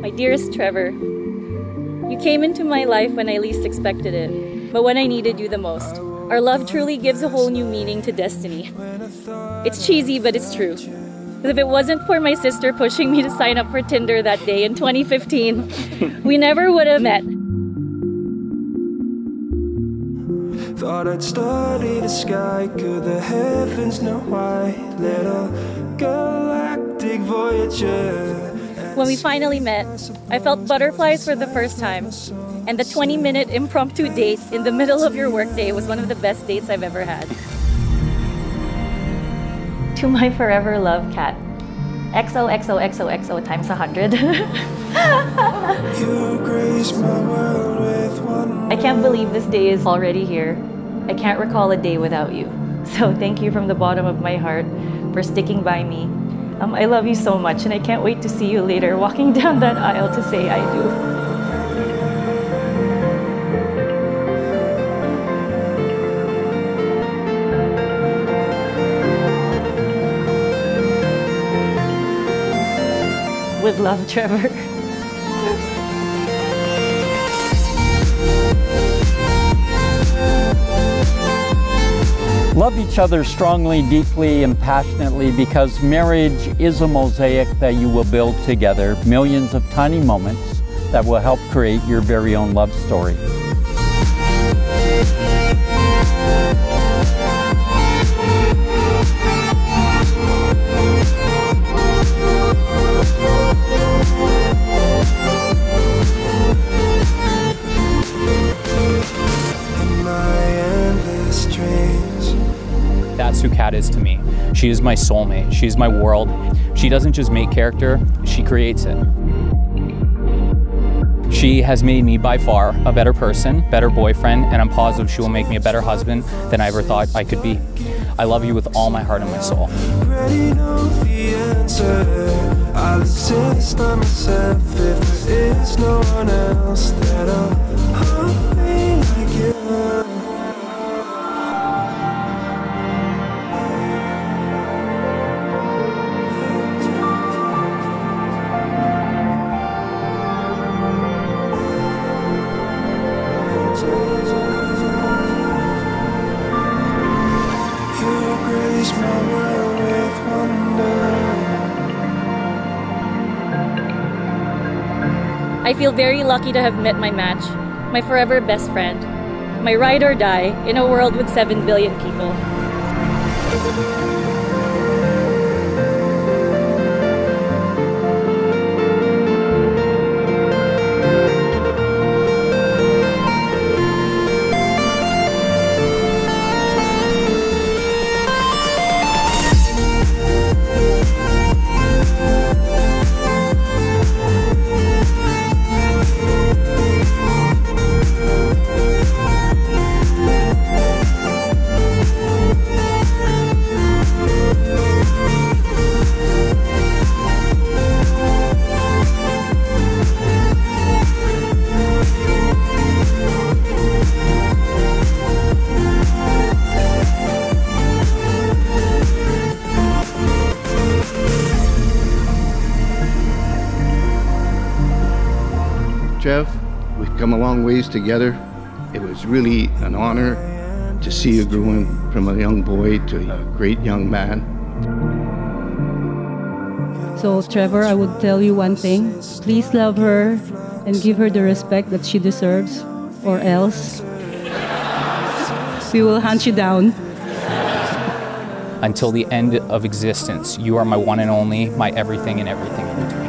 My dearest Trevor, you came into my life when I least expected it, but when I needed you the most. Our love truly gives a whole new meaning to destiny. It's cheesy, but it's true. If it wasn't for my sister pushing me to sign up for Tinder that day in 2015, we never would have met. Thought I'd study the sky, could the heavens know why? Little galactic voyager. When we finally met, I felt butterflies for the first time. And the 20-minute impromptu date in the middle of your workday was one of the best dates I've ever had. To my forever love, Kat. XOXOXOXO times 100. I can't believe this day is already here. I can't recall a day without you. So thank you from the bottom of my heart for sticking by me. I love you so much, and I can't wait to see you later walking down that aisle to say I do. With love, Trevor. Love each other strongly, deeply, and passionately, because marriage is a mosaic that you will build together. Millions of tiny moments that will help create your very own love story. That's who Kat is to me. She is my soulmate. She's my world. She doesn't just make character, she creates it. She has made me by far a better person, better boyfriend, and I'm positive she will make me a better husband than I ever thought I could be. I love you with all my heart and my soul. I feel very lucky to have met my match, my forever best friend, my ride or die in a world with 7 billion people. Trev, we've come a long ways together. It was really an honor to see you growing from a young boy to a great young man. So Trevor, I would tell you one thing. Please love her and give her the respect that she deserves, or else we will hunt you down. Until the end of existence, you are my one and only, my everything and everything in between.